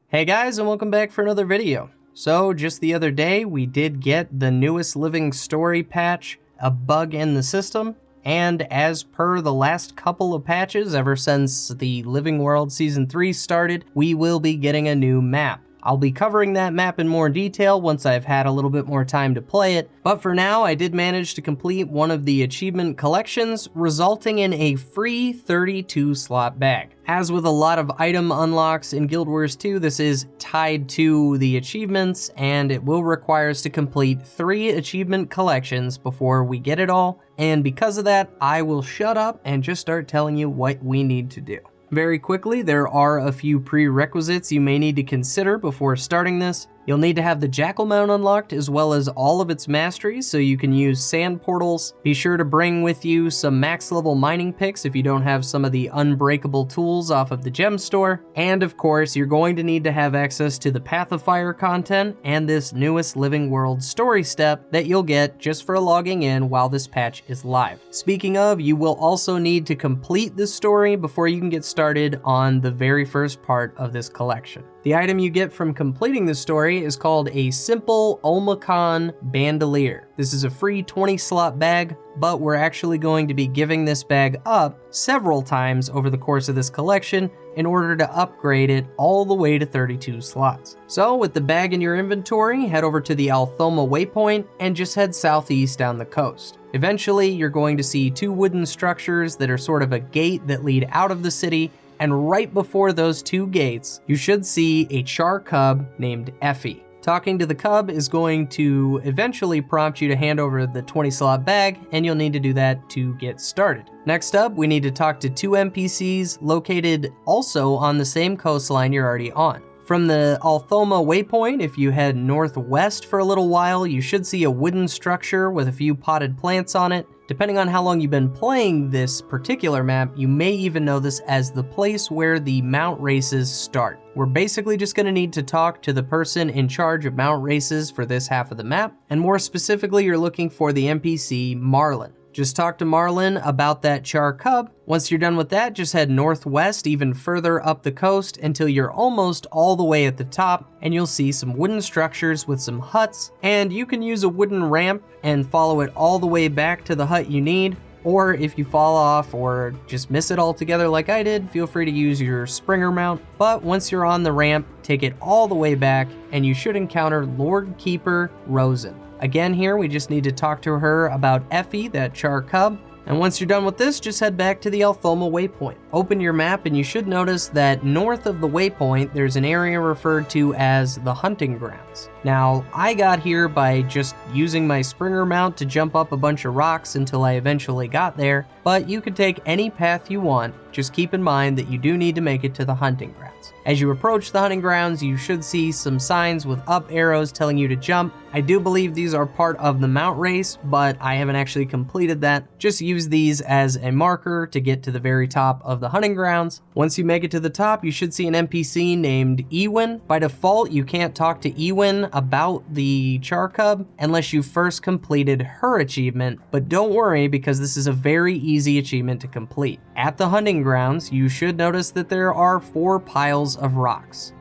Hey guys, and welcome back for another video. So just the other day, we did get the newest living story patch, a bug in the system, and as per the last couple of patches ever since the Living World Season 3 started, we will be getting a new map. I'll be covering that map in more detail once I've had a little bit more time to play it, but for now I did manage to complete one of the achievement collections, resulting in a free 32 slot bag. As with a lot of item unlocks in Guild Wars 2, this is tied to the achievements, and it will require us to complete 3 achievement collections before we get it all, and because of that, I will shut up and just start telling you what we need to do. Very quickly, there are a few prerequisites you may need to consider before starting this. You'll need to have the Jackal mount unlocked as well as all of its masteries so you can use sand portals. Be sure to bring with you some max level mining picks if you don't have some of the unbreakable tools off of the gem store. And of course, you're going to need to have access to the Path of Fire content and this newest Living World story step that you'll get just for logging in while this patch is live. Speaking of, you will also need to complete this story before you can get started on the very first part of this collection. The item you get from completing this story is called a Simple Olmacon Bandolier. This is a free 20 slot bag, but we're actually going to be giving this bag up several times over the course of this collection in order to upgrade it all the way to 32 slots. So with the bag in your inventory, head over to the Althoma waypoint and just head southeast down the coast. Eventually, you're going to see 2 wooden structures that are sort of a gate that lead out of the city, and right before those 2 gates, you should see a char cub named Effie. Talking to the cub is going to eventually prompt you to hand over the 20 slot bag, and you'll need to do that to get started. Next up, we need to talk to 2 NPCs located also on the same coastline you're already on. From the Althoma waypoint, if you head northwest for a little while, you should see a wooden structure with a few potted plants on it. Depending on how long you've been playing this particular map, you may even know this as the place where the mount races start. We're basically just going to need to talk to the person in charge of mount races for this half of the map, and more specifically, you're looking for the NPC Marlin. Just talk to Marlin about that char cub. Once you're done with that, just head northwest even further up the coast until you're almost all the way at the top, and you'll see some wooden structures with some huts, and you can use a wooden ramp and follow it all the way back to the hut you need. Or if you fall off or just miss it altogether like I did, feel free to use your Springer mount. But once you're on the ramp, take it all the way back, and you should encounter Lord Keeper Rosen. Again, here we just need to talk to her about Effie, that char cub. And once you're done with this, just head back to the Althoma waypoint. Open your map and you should notice that north of the waypoint, there's an area referred to as the hunting grounds. Now, I got here by just using my Springer mount to jump up a bunch of rocks until I eventually got there, but you can take any path you want. Just keep in mind that you do need to make it to the hunting grounds. As you approach the hunting grounds, you should see some signs with up arrows telling you to jump. I do believe these are part of the mount race, but I haven't actually completed that. Just use these as a marker to get to the very top of the hunting grounds. Once you make it to the top, you should see an NPC named Ewin. By default, you can't talk to Ewin about the char cub unless you first completed her achievement, but don't worry because this is a very easy achievement to complete. At the hunting grounds, you should notice that there are 4 piles of rocks.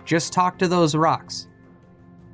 Just talk to those rocks.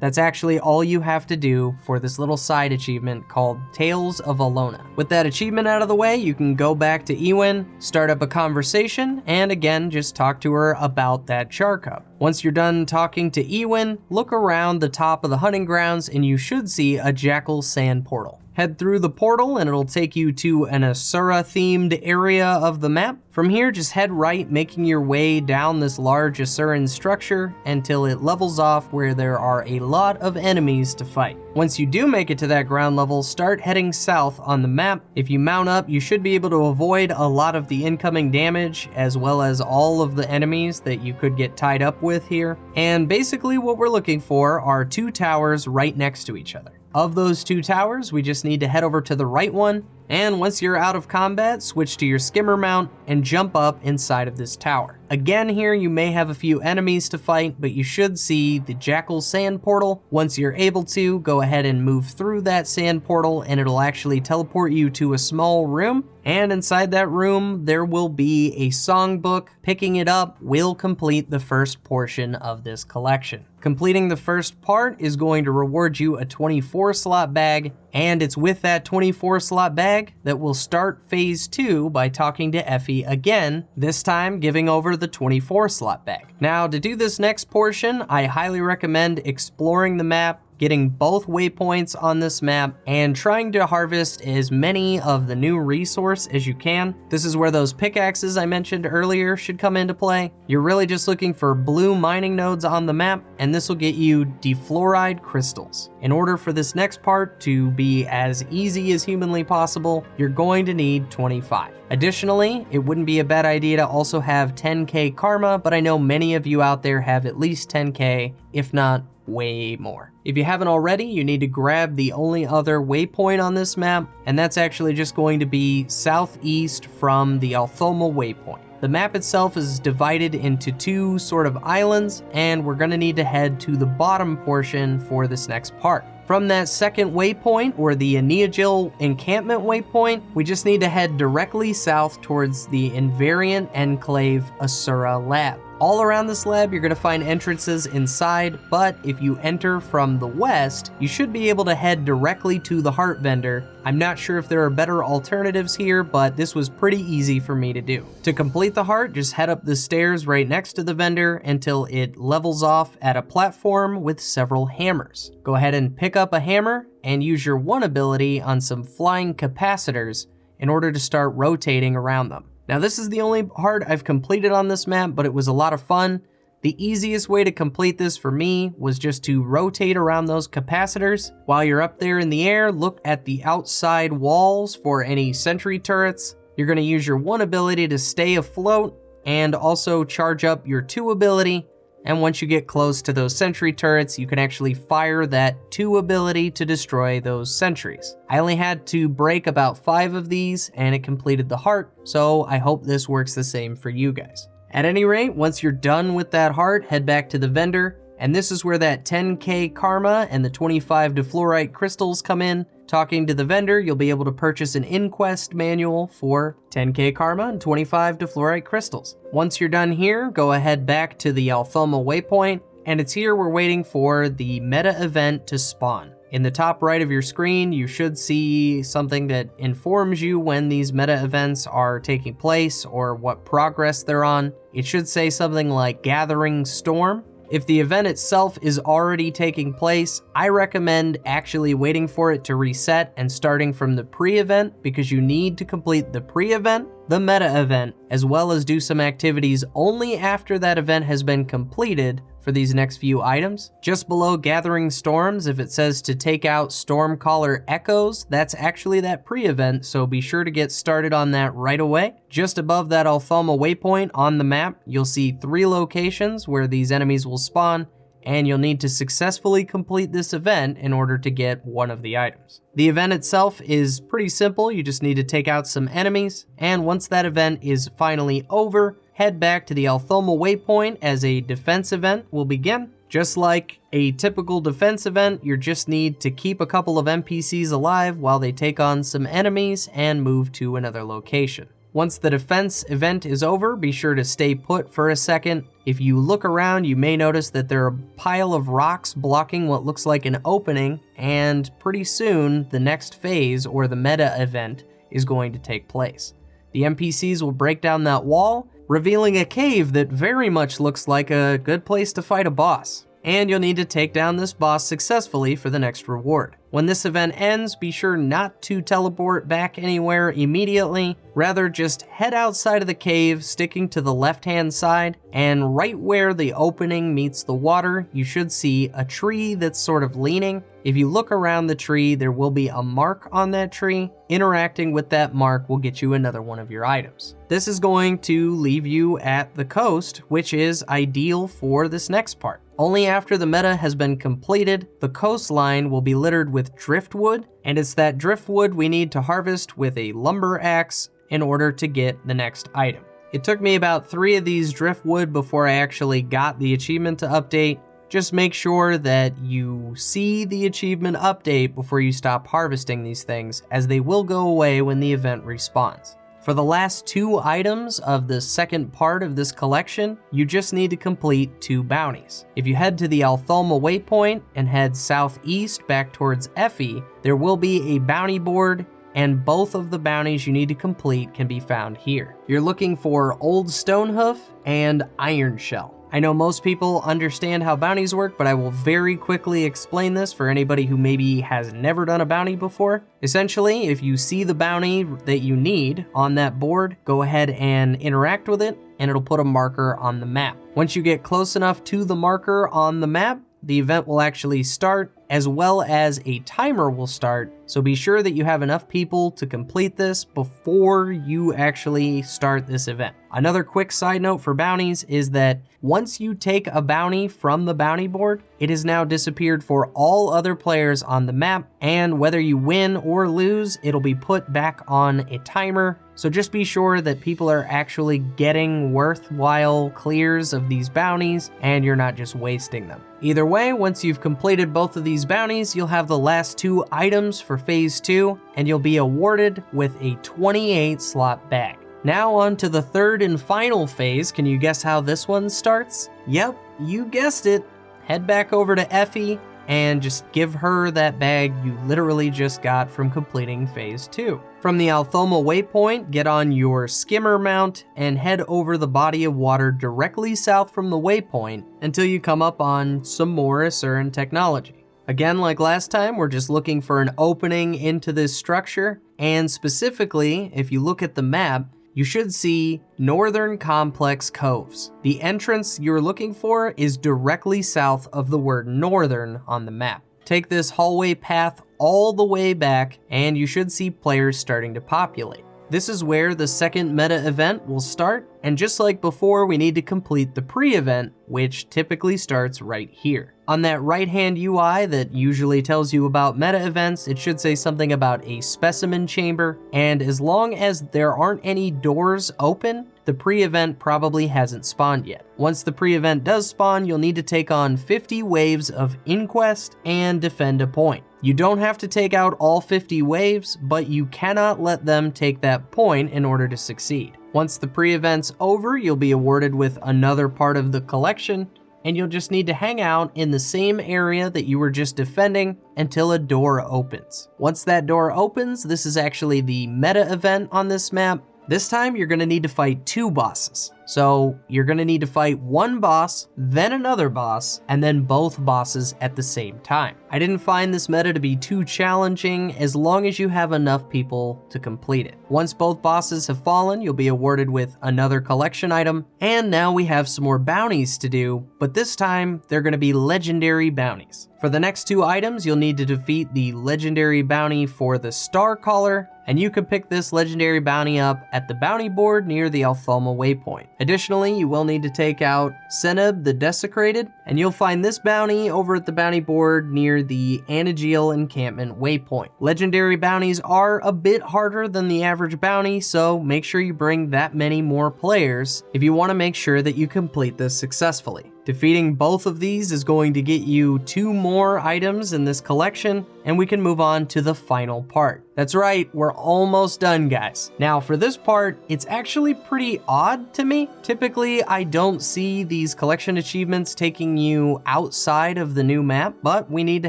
That's actually all you have to do for this little side achievement called Tales of Alona. With that achievement out of the way, you can go back to Ewin, start up a conversation, and again, just talk to her about that char cub. Once you're done talking to Ewin, look around the top of the hunting grounds and you should see a Jackal sand portal. Head through the portal and it'll take you to an Asura themed area of the map. From here, just head right, making your way down this large Asuran structure until it levels off where there are a lot of enemies to fight. Once you do make it to that ground level, start heading south on the map. If you mount up, you should be able to avoid a lot of the incoming damage as well as all of the enemies that you could get tied up with here. And basically what we're looking for are 2 towers right next to each other. Of those 2 towers, we just need to head over to the right one, and once you're out of combat, switch to your skimmer mount and jump up inside of this tower. Again here, you may have a few enemies to fight, but you should see the Jackal Sand Portal. Once you're able to, go ahead and move through that sand portal and it'll actually teleport you to a small room. And inside that room, there will be a songbook. Picking it up will complete the first portion of this collection. Completing the first part is going to reward you a 24 slot bag, and it's with that 24 slot bag that we'll start phase 2 by talking to Effie again, this time giving over the 24 slot bag. Now, to do this next portion, I highly recommend exploring the map, getting both waypoints on this map, and trying to harvest as many of the new resource as you can. This is where those pickaxes I mentioned earlier should come into play. You're really just looking for blue mining nodes on the map, and this will get you defluoride crystals. In order for this next part to be as easy as humanly possible, you're going to need 25. Additionally, it wouldn't be a bad idea to also have 10k karma, but I know many of you out there have at least 10k, if not way more. If you haven't already, you need to grab the only other waypoint on this map, and that's actually just going to be southeast from the Althoma waypoint. The map itself is divided into two sort of islands, and we're gonna need to head to the bottom portion for this next part. From that second waypoint, or the Neogil encampment waypoint, we just need to head directly south towards the Invariant Enclave Asura lab. All around this lab, you're gonna find entrances inside, but if you enter from the west, you should be able to head directly to the heart vendor. I'm not sure if there are better alternatives here, but this was pretty easy for me to do. To complete the heart, just head up the stairs right next to the vendor until it levels off at a platform with several hammers. Go ahead and pick up a hammer and use your one ability on some flying capacitors in order to start rotating around them. Now, this is the only heart I've completed on this map, but it was a lot of fun. The easiest way to complete this for me was just to rotate around those capacitors. While you're up there in the air, look at the outside walls for any sentry turrets. You're gonna use your one ability to stay afloat and also charge up your two ability. And once you get close to those sentry turrets, you can actually fire that 2 ability to destroy those sentries. I only had to break about 5 of these and it completed the heart, so I hope this works the same for you guys. At any rate, once you're done with that heart, head back to the vendor, and this is where that 10k karma and the 25 defluorite crystals come in. Talking to the vendor, you'll be able to purchase an Inquest manual for 10k karma and 25 defluorite crystals. Once you're done here, go ahead back to the Althoma waypoint, and it's here we're waiting for the meta event to spawn. In the top right of your screen, you should see something that informs you when these meta events are taking place or what progress they're on. It should say something like Gathering Storm. If the event itself is already taking place, I recommend actually waiting for it to reset and starting from the pre-event, because you need to complete the pre-event, the meta event, as well as do some activities only after that event has been completed for these next few items. Just below Gathering Storms, if it says to take out Stormcaller Echoes, that's actually that pre-event, so be sure to get started on that right away. Just above that Althoma waypoint on the map, you'll see 3 locations where these enemies will spawn, and you'll need to successfully complete this event in order to get one of the items. The event itself is pretty simple. You just need to take out some enemies, and once that event is finally over, head back to the Althoma waypoint as a defense event will begin. Just like a typical defense event, you just need to keep a couple of NPCs alive while they take on some enemies and move to another location. Once the defense event is over, be sure to stay put for a second. If you look around, you may notice that there are a pile of rocks blocking what looks like an opening, and pretty soon the next phase, or the meta event, is going to take place. The NPCs will break down that wall, revealing a cave that very much looks like a good place to fight a boss. And you'll need to take down this boss successfully for the next reward. When this event ends, be sure not to teleport back anywhere immediately. Rather, just head outside of the cave, sticking to the left-hand side, and right where the opening meets the water, you should see a tree that's sort of leaning. If you look around the tree, there will be a mark on that tree. Interacting with that mark will get you another one of your items. This is going to leave you at the coast, which is ideal for this next part. Only after the meta has been completed, the coastline will be littered with driftwood, and it's that driftwood we need to harvest with a lumber axe in order to get the next item. It took me about 3 of these driftwood before I actually got the achievement to update. Just make sure that you see the achievement update before you stop harvesting these things, as they will go away when the event respawns. For the last 2 items of the second part of this collection, you just need to complete 2 bounties. If you head to the Altholma waypoint and head southeast back towards Effie, there will be a bounty board, and both of the bounties you need to complete can be found here. You're looking for Old Stonehoof and Iron Shell. I know most people understand how bounties work, but I will very quickly explain this for anybody who maybe has never done a bounty before. Essentially, if you see the bounty that you need on that board, go ahead and interact with it, and it'll put a marker on the map. Once you get close enough to the marker on the map, the event will actually start, as well as a timer will start, so be sure that you have enough people to complete this before you actually start this event. Another quick side note for bounties is that once you take a bounty from the bounty board, it has now disappeared for all other players on the map, and whether you win or lose, it'll be put back on a timer. So just be sure that people are actually getting worthwhile clears of these bounties, and you're not just wasting them. Either way, once you've completed both of these bounties, you'll have the last 2 items for Phase 2, and you'll be awarded with a 28 slot bag. Now on to the third and final phase. Can you guess how this one starts? Yep, you guessed it. Head back over to Effie and just give her that bag you literally just got from completing Phase 2. From the Altholma waypoint, get on your skimmer mount and head over the body of water directly south from the waypoint until you come up on some more Asuran technology. Again, like last time, we're just looking for an opening into this structure, and specifically, if you look at the map, you should see Northern Complex Coves. The entrance you're looking for is directly south of the word Northern on the map. Take this hallway path all the way back, and you should see players starting to populate. This is where the second meta event will start, and just like before, we need to complete the pre-event, which typically starts right here. On that right-hand UI that usually tells you about meta events, it should say something about a specimen chamber, and as long as there aren't any doors open, the pre-event probably hasn't spawned yet. Once the pre-event does spawn, you'll need to take on 50 waves of Inquest and defend a point. You don't have to take out all 50 waves, but you cannot let them take that point in order to succeed. Once the pre-event's over, you'll be awarded with another part of the collection, and you'll just need to hang out in the same area that you were just defending until a door opens. Once that door opens, this is actually the meta event on this map. This time, you're going to need to fight 2 bosses. So you're going to need to fight 1 boss, then another boss, and then both bosses at the same time. I didn't find this meta to be too challenging as long as you have enough people to complete it. Once both bosses have fallen, you'll be awarded with another collection item, and now we have some more bounties to do, but this time they're going to be legendary bounties. For the next 2 items, you'll need to defeat the legendary bounty for the Star Caller, and you can pick this legendary bounty up at the bounty board near the Altholma waypoint. Additionally, you will need to take out Seneb the Desecrated, and you'll find this bounty over at the bounty board near the Anageal encampment waypoint. Legendary bounties are a bit harder than the average bounty, so make sure you bring that many more players if you want to make sure that you complete this successfully. Defeating both of these is going to get you 2 more items in this collection, and we can move on to the final part. That's right, we're almost done, guys. Now, for this part, it's actually pretty odd to me. Typically, I don't see these collection achievements taking you outside of the new map, but we need to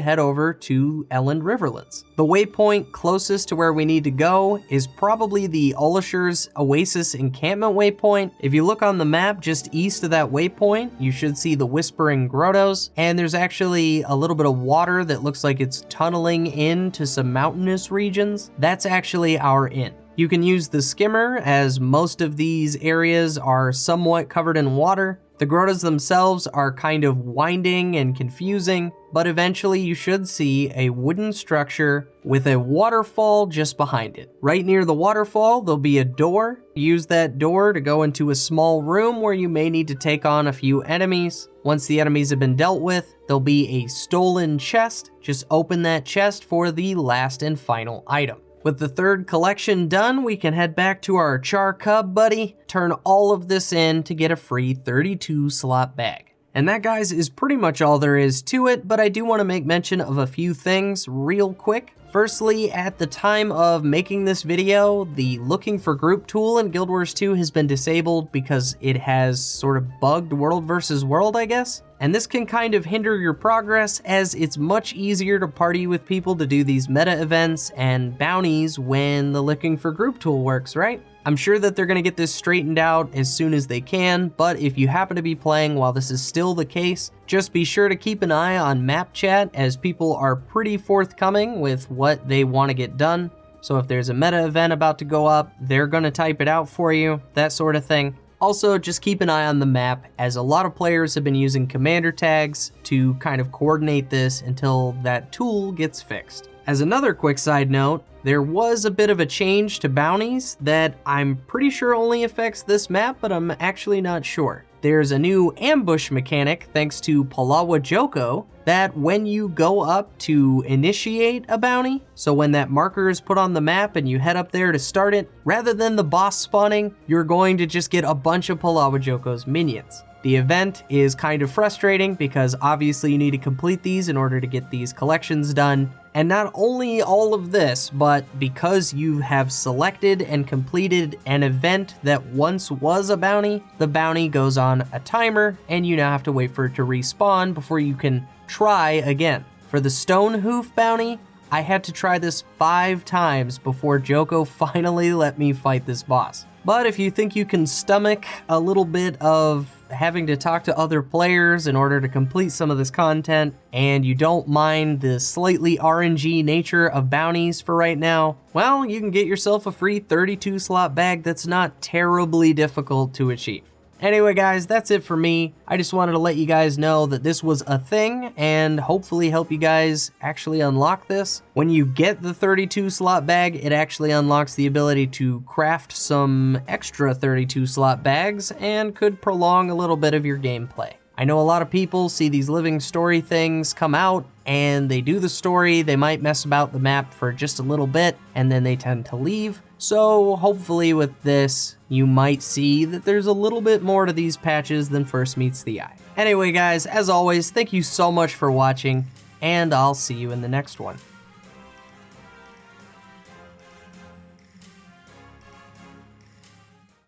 head over to Elland Riverlands. The waypoint closest to where we need to go is probably the Ullashur's Oasis encampment waypoint. If you look on the map just east of that waypoint, you should see the Whispering Grottos, and there's actually a little bit of water that looks like it's tunneling into some mountainous regions. That's actually our inn. You can use the skimmer, as most of these areas are somewhat covered in water. The grottos themselves are kind of winding and confusing, but eventually you should see a wooden structure with a waterfall just behind it. Right near the waterfall, there'll be a door. Use that door to go into a small room where you may need to take on a few enemies. Once the enemies have been dealt with, there'll be a stolen chest. Just open that chest for the last and final item. With the third collection done, we can head back to our Char Cub buddy, turn all of this in to get a free 32 slot bag. And that, guys, is pretty much all there is to it, but I do want to make mention of a few things real quick. Firstly, at the time of making this video, the looking for group tool in Guild Wars 2 has been disabled because it has sort of bugged world versus world, I guess. And this can kind of hinder your progress, as it's much easier to party with people to do these meta events and bounties when the looking for group tool works, right? I'm sure that they're gonna get this straightened out as soon as they can, but if you happen to be playing while this is still the case, just be sure to keep an eye on map chat, as people are pretty forthcoming with what they want to get done. So if there's a meta event about to go up, they're gonna type it out for you, that sort of thing. Also, just keep an eye on the map, as a lot of players have been using commander tags to kind of coordinate this until that tool gets fixed. As another quick side note, there was a bit of a change to bounties that I'm pretty sure only affects this map, but I'm actually not sure. There's a new ambush mechanic thanks to Palawa Joko that when you go up to initiate a bounty, so when that marker is put on the map and you head up there to start it, rather than the boss spawning, you're going to just get a bunch of Palawa Joko's minions. The event is kind of frustrating because obviously you need to complete these in order to get these collections done. And not only all of this, but because you have selected and completed an event that once was a bounty, the bounty goes on a timer and you now have to wait for it to respawn before you can try again. For the Stone Hoof bounty, I had to try this 5 times before Joko finally let me fight this boss. But if you think you can stomach a little bit of having to talk to other players in order to complete some of this content, and you don't mind the slightly RNG nature of bounties for right now, well, you can get yourself a free 32 slot bag that's not terribly difficult to achieve. Anyway, guys, that's it for me. I just wanted to let you guys know that this was a thing and hopefully help you guys actually unlock this. When you get the 32 slot bag, it actually unlocks the ability to craft some extra 32 slot bags and could prolong a little bit of your gameplay. I know a lot of people see these living story things come out and they do the story, they might mess about the map for just a little bit and then they tend to leave. So hopefully with this, you might see that there's a little bit more to these patches than first meets the eye. Anyway, guys, as always, thank you so much for watching, and I'll see you in the next one.